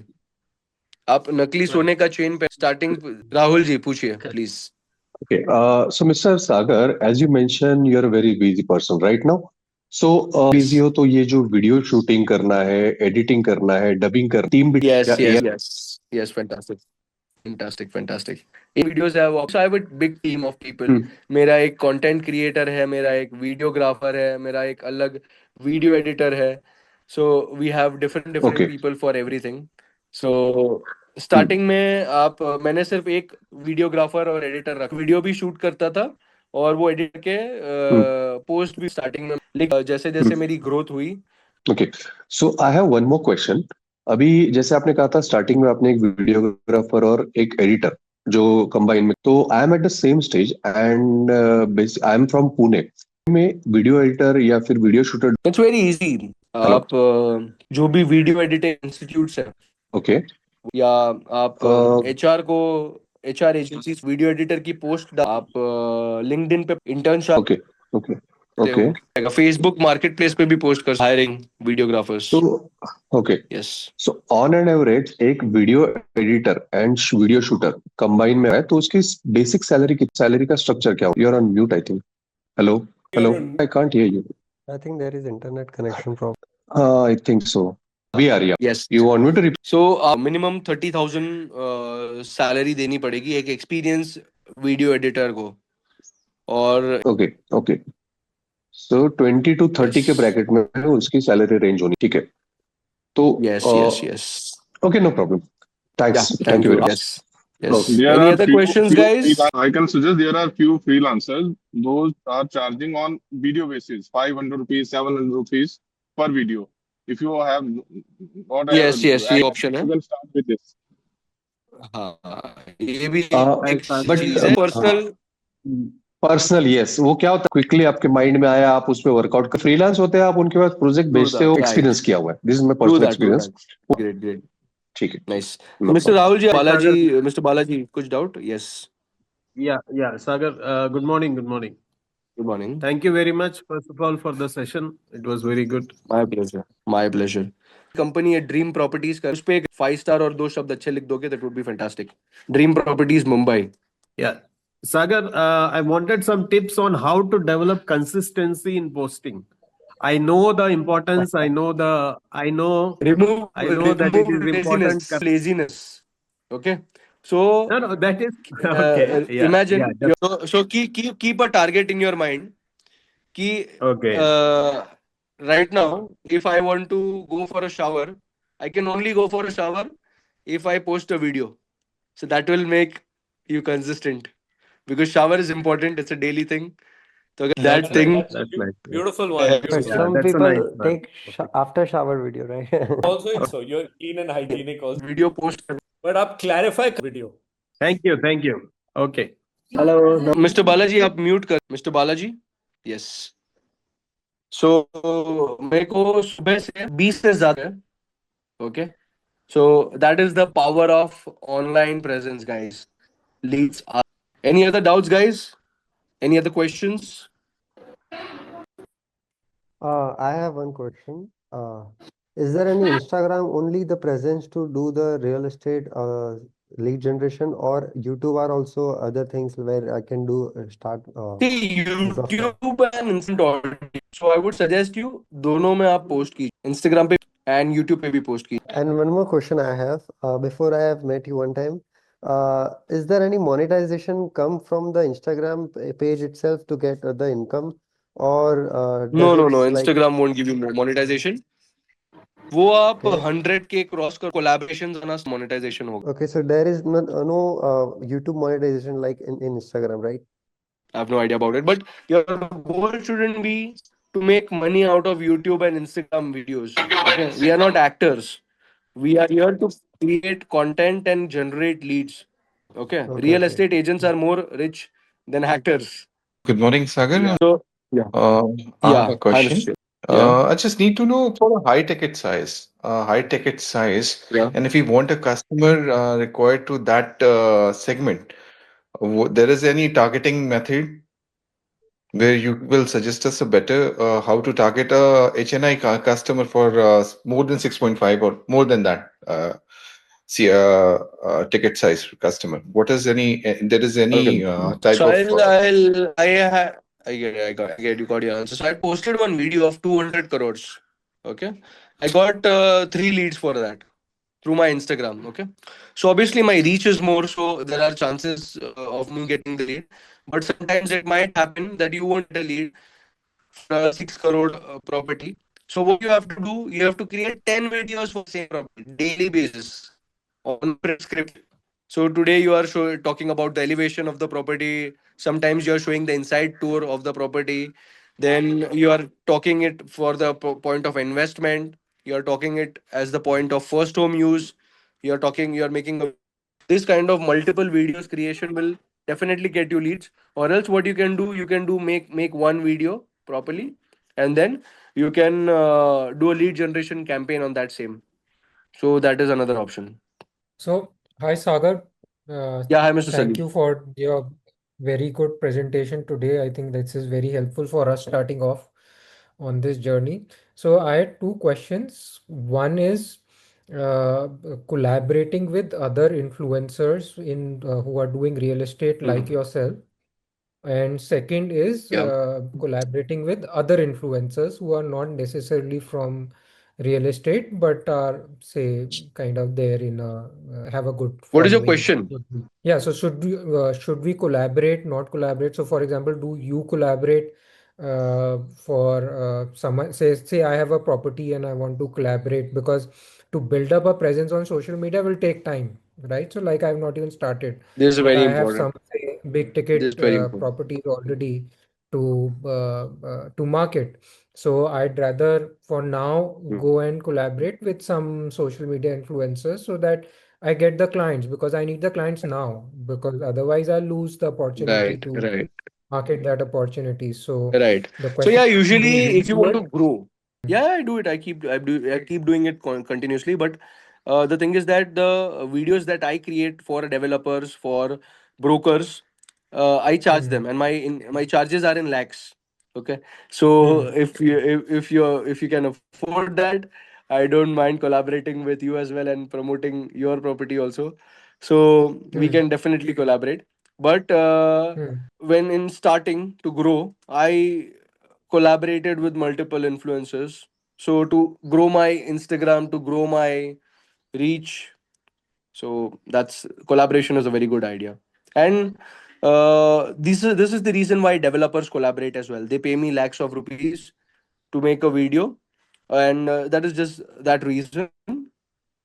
आप नकली सोने का चेन पे स्टार्टिंग. राहुल जी पूछिए please. Okay, so Mr. Sagar, as you mentioned, you're a very busy person right now. So busy हो तो ये जो वीडियो शूटिंग करना है, एडिटिंग करना है, डबिंग कर टीम भी Yes, fantastic. ये वीडियोस है. So I have a big team of people. मेरा एक कंटेंट क्रिएटर है, मेरा एक वीडियोग्राफर है, मेरा एक अलग वीडियो एडिटर है. So we have different Okay. people for everything. So starting में मैंने सिर्फ एक वीडियोग्राफर और एडिटर रखा. वीडियो भी शूट करता था और वो एडिट के पोस्ट भी स्टार्टिंग में, लेकिन जैसे जैसे मेरी ग्रोथ हुई। Okay, so I have one more question. अभी जैसे आपने कहा था स्टार्टिंग में आपने एक वीडियोग्राफर और एक एडिटर जो कंबाइन में, तो I am at the same stage and I am from Pune में वीडियो एडिटर या फिर video shooter. It's very easy. आप जो भी वीडियो एडिटिंग इंस्टीट्यूट्स है, ओके, या आप एचआर को, एचआर एजेंसी वीडियो एडिटर की पोस्ट आप लिंक्डइन पे internship okay, okay, okay, Facebook market place पे भी पोस्ट कर हायरिंग वीडियोग्राफर्स। तो okay, yes. So on an average एक video editor and video shooter combine में है तो उसकी बेसिक सैलरी का स्ट्रक्चर क्या हो? You are on mute I think. Hello, hello, I can't hear you. I think there is internet connection problem. I think so, अभी आ रही है। Yes. You want me to repeat? So minimum 30,000 salary देनी पड़ेगी एक experience video editor को। और okay, okay, so 20 to 30 के ब्रैकेट में उसकी सैलरी रेंज होनी, ठीक है? तो yes yes yes. Okay, no problem, thanks, thank you very much. Yes. Yes. There Any are other few questions, guys? I can suggest there are few freelancers. Those are charging on video basis, 500 rupees, 700 rupees per video. If you have not Yes, yes, ये option है। you can start with this. हाँ, ये भी एक but चीज है। Personal personal, yes, वो क्या होता है, क्विकली आपके माइंड में आया, आप उसमें वर्कआउट कर, फ्रीलांस होते हैं, आप उनके पास प्रोजेक्ट भेजते हो, that, एक्सपीरियंस किया हुआ है, this is my personal experience. Great great, ठीक है, nice. No mister problem. Rahul ji, Balaji, mister Balaji, कुछ doubt? Yes, Yeah, Sagar, good morning, good morning. Good morning. Thank you very much, first of all, for the session. It was very good. My pleasure, my pleasure. Company है dream properties का, उस पे 5 star और 2 शब्द अच्छे लिख दोगे, that would be fantastic. Dream properties Mumbai. Yeah. Sagar, I wanted some tips on how to develop consistency in posting. I know the importance, I know Remove that it is important. laziness. Okay. So No, that is okay. Yeah, imagine yeah, so keep a target in your mind ki okay. right now if I want to go for a shower, I can only go for a shower if I post a video. So that will make you consistent, because shower is important, it's a daily thing. So that thing, That's nice. Beautiful one. But Beautiful. Yeah, some that's a people nice one. take after shower video, right? Also, it's so you're clean and hygienic also. video post. But आप clarify video. Thank you. Okay. Hello. Mr. Balaji, आप mute कर। Mr. Balaji, yes. So मेरे को सुबह से 20 से ज्यादा है। Okay. So that is the power of online presence, guys. Leads are. Any other doubts, guys? Any other questions? I have one question. Is there any Instagram only the presence to do the real estate lead generation, or YouTube are also other things where I can do start? See, YouTube and instant audio. So I would suggest you दोनों में आप post कीजिए, Instagram पे and YouTube पे भी post कीजिए। And one more question I have. Before I have met you one time, is there any monetization come from the Instagram page itself to get the income, or No. does it like Instagram won't give you monetization. वो आप Okay. 100K cross कर collaborations आना monetization होगा। Okay, so there is no YouTube monetization like in Instagram, right? I have no idea about it, but your goal shouldn't be to make money out of YouTube and Instagram videos. Okay, we are not actors. We are here to create content and generate leads. Okay, Okay, real okay. estate agents are more rich than actors. Good morning, Sagar. So I have a hi, question. Mr. Yeah. I just need to know for a high ticket size, Yeah. and if we want a customer required to that segment, there is any targeting method where you will suggest us a better how to target a HNI customer for more than 6.5 or more than that ticket size customer? What is any there is any type So of I get you got your answer. So I posted one video of 200 crores. Okay, I got 3 leads for that through my Instagram. Okay, so obviously my reach is more, so there are chances of me getting the lead. But sometimes it might happen that you won't get a lead for a 6 crore property. So what you have to do, you have to create 10 videos for the same property daily basis on prescript. So today you are talking about the elevation of the property, Sometimes you're showing the inside tour of the property. Then you are talking it for the point of investment. You're talking it as the point of first home use. You're making a this kind of multiple videos creation will definitely get you leads. Or else what you can do make one video properly, and then you can do a lead generation campaign on that same. So that is another option. So, hi Sagar. Uh, Yeah, hi, Mr. Thank Salim. you for your very good presentation today. I think this is very helpful for us starting off on this journey. So, I had two questions. One is collaborating with other influencers in who are doing real estate like yourself. And second is Yeah. collaborating with other influencers who are not necessarily from real estate, but are, say, kind of there in a have a good What is your following. question? Yeah, so should we collaborate, not collaborate? So, for example, do you collaborate for someone? Say I have a property and I want to collaborate because to build up a presence on social media will take time, right? So, like I've not even started, This is but very I have important. some say, big This is ticket very important. properties already to market. So I'd rather for now go and collaborate with some social media influencers so that I get the clients because I need the clients now because otherwise I lose the opportunity Right, to right, market that opportunity. So right. the So question yeah, is, do usually you if you do want it? to grow, yeah, I do it. I keep doing it continuously. But the thing is that the videos that I create for developers, for brokers, I charge them, Hmm. and my charges are in lakhs. Okay, so Hmm. if you can afford that, I don't mind collaborating with you as well and promoting your property also. So we Hmm. can definitely collaborate. But Hmm. when in starting to grow, I collaborated with multiple influencers. So to grow my Instagram, to grow my reach, so that's collaboration is a very good idea. And this is the reason why developers collaborate as well. They pay me lakhs of rupees to make a video, and that is just that reason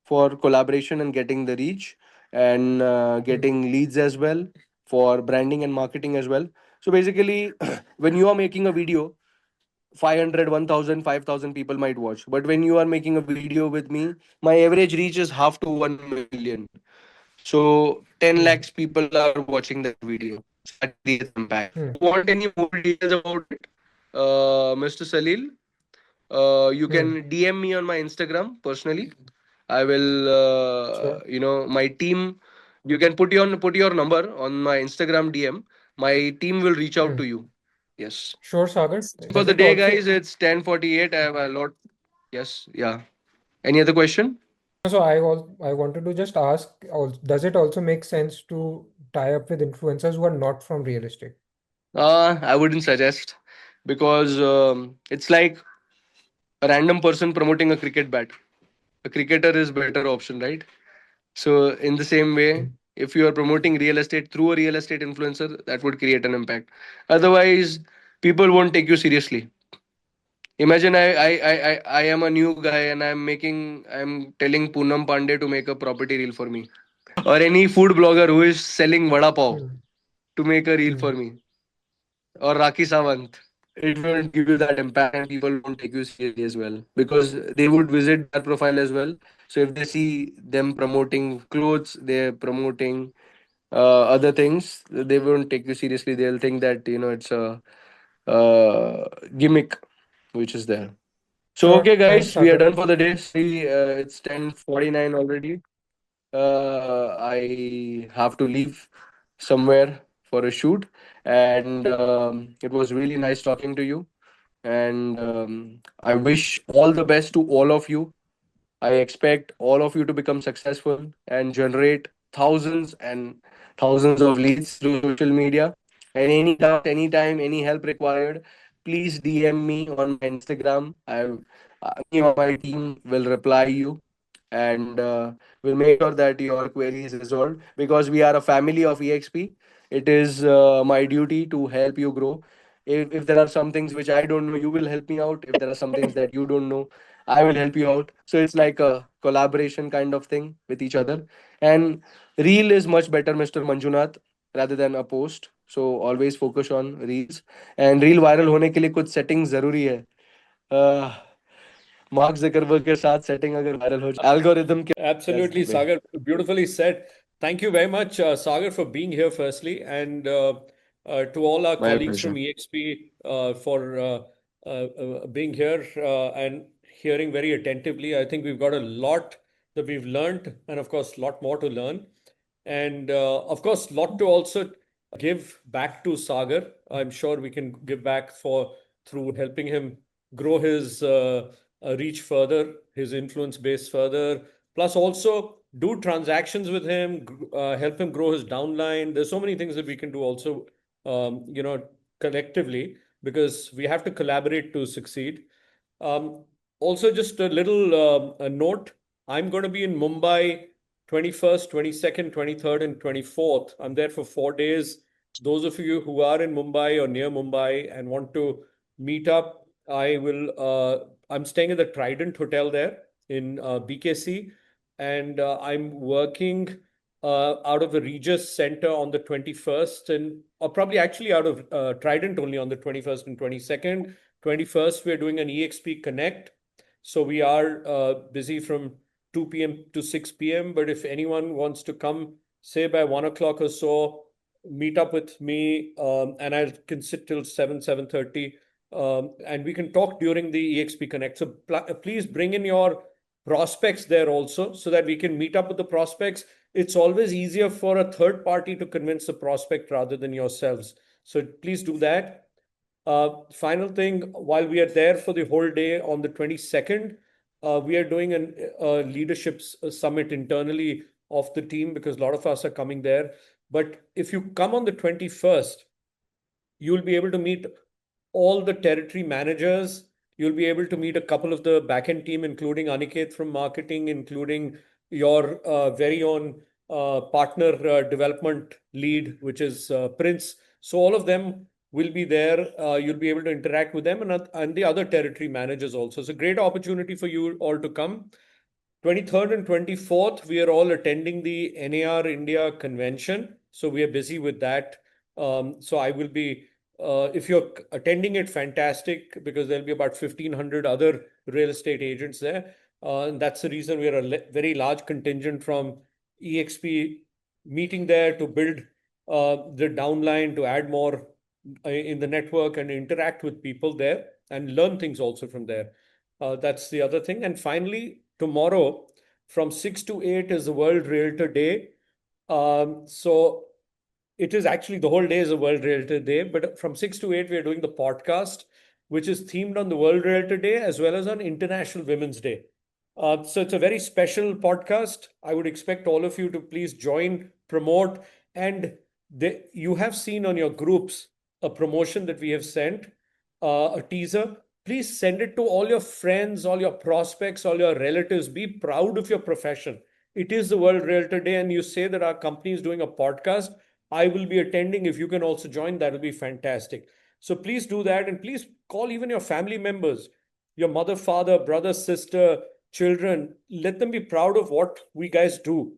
for collaboration and getting the reach and Hmm. getting leads as well, for branding and marketing as well. So basically, when you are making a video, 500, 1000, 5000 people might watch. But when you are making a video with me, my average reach is half to 1 million. So 10 Hmm. lakhs people are watching that video. So that creates impact. Hmm. If you want any more details about it, Mr. Salil, you Hmm. can DM me on my Instagram personally. I will, Sure. my team. You can put your number on my Instagram DM. My team will reach out Hmm. to you. Yes. Sure, Sagar. For Does the it day, also? guys, it's 10:48. I have a lot. Yes. Yeah. Any other question? So I wanted to just ask, does it also make sense to tie up with influencers who are not from real estate? I wouldn't suggest, because it's like a random person promoting a cricket bat. A cricketer is better option, right? So in the same way, Hmm. if you are promoting real estate through a real estate influencer, that would create an impact. Otherwise, people won't take you seriously. Imagine I am a new guy and I'm telling Poonam Pandey to make a property reel for me, or any food blogger who is selling vada pav Hmm. to make a reel Hmm. for me, or Raki Sawant. It won't give you that impact, and people won't take you seriously as well, because they would visit their profile as well. So if they see them promoting clothes, they're promoting other things, they won't take you seriously. They'll think that it's a gimmick which is there. So Sure. okay, Thanks, guys, we are Sagar. done for the day. See, it's 10:49 already. I have to leave somewhere for a shoot, and it was really nice talking to you. And I wish all the best to all of you. I expect all of you to become successful and generate thousands and thousands of leads through social media. And any doubt, anytime, any help required, please DM me on my Instagram. Me or my team will reply you, and we'll make sure that your query is resolved, because we are a family of EXP. It is my duty to help you grow. If there are some things which I don't know, you will help me out. If there are some things that you don't know, I will help you out. So it's like a collaboration kind of thing with each other. And Reel is much better, Mr. Manjunath. rather than a post. So always focus on reels. And reel viral होने के लिए कुछ settings जरूरी है. Mark Zuckerberg के साथ setting अगर viral हो जाए, algorithm के Absolutely, Sagar. Beautifully said. Thank you very much, Sagar, for being here, firstly, and to all our My colleagues pleasure. from EXP for being here and hearing very attentively. I think we've got a lot that we've learned, and of course, a lot more to learn. And of course, lot to also give back to Sagar. I'm sure we can give back through helping him grow his reach further, his influence base further. Plus, also do transactions with him, help him grow his downline. There's so many things that we can do also, collectively, because we have to collaborate to succeed. Also, just a little a note. I'm going to be in Mumbai 21st, 22nd, 23rd, and 24th. I'm there for 4 days. Those of you who are in Mumbai or near Mumbai and want to meet up, I'm staying at the Trident Hotel there in BKC, and I'm working out of the Regis Center on the 21st, or probably actually out of Trident only on the 21st and 22nd. 21st, we're doing an EXP Connect. So we are busy from 2 p.m. to 6 p.m. But if anyone wants to come, say by 1 o'clock or so, meet up with me, and I can sit till 7:30, and we can talk during the EXP Connect. So please bring in your prospects there also, so that we can meet up with the prospects. It's always easier for a third party to convince the prospect rather than yourselves. So please do that. Final thing, while we are there for the whole day on the 22nd, we are doing a leadership summit internally of the team, because a lot of us are coming there. But if you come on the 21st, you'll be able to meet all the territory managers. You'll be able to meet a couple of the backend team, including Aniket from marketing, including your very own partner development lead, which is Prince. So all of them will be there. You'll be able to interact with them and the other territory managers also. It's a great opportunity for you all to come. 23rd and 24th, we are all attending the NAR India convention. So we are busy with that. So I will be, if you're attending it, fantastic, because there'll be about 1,500 other real estate agents there. And that's the reason we are a very large contingent from EXP meeting there to build the downline, to add more in the network and interact with people there and learn things also from there. That's the other thing. And finally, tomorrow from 6 to 8 is the World Realtor Day. So it is actually the whole day is a World Realtor Day, but from 6 to 8, we are doing the podcast, which is themed on the World Realtor Day as well as on International Women's Day. So it's a very special podcast. I would expect all of you to please join, promote, and you have seen on your groups a promotion that we have sent, a teaser. Please send it to all your friends, all your prospects, all your relatives. Be proud of your profession. It is the World Realtor Day, and you say that our company is doing a podcast. I will be attending. If you can also join, that will be fantastic. So please do that, and please call even your family members, your mother, father, brother, sister, children. Let them be proud of what we guys do.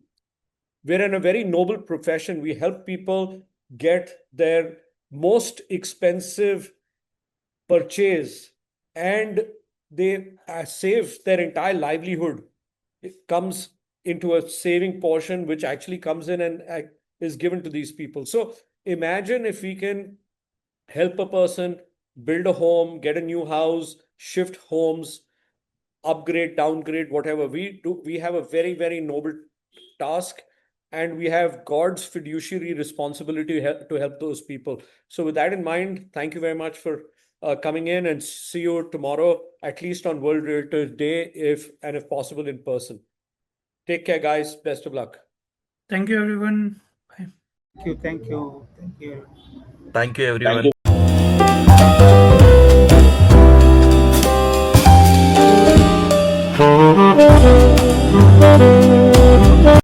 We're in a very noble profession. We help people get their most expensive purchase, and they save their entire livelihood. It comes into a saving portion, which actually comes in and is given to these people. So imagine if we can help a person build a home, get a new house, shift homes, upgrade, downgrade, whatever we do. We have a very, very noble task, and we have God's fiduciary responsibility to help those people. So with that in mind, thank you very much for coming in, and see you tomorrow, at least on World Realtor Day, if possible in person. Take care, guys. Best of luck. Thank you, everyone. Bye. Thank you. Thank you, everyone.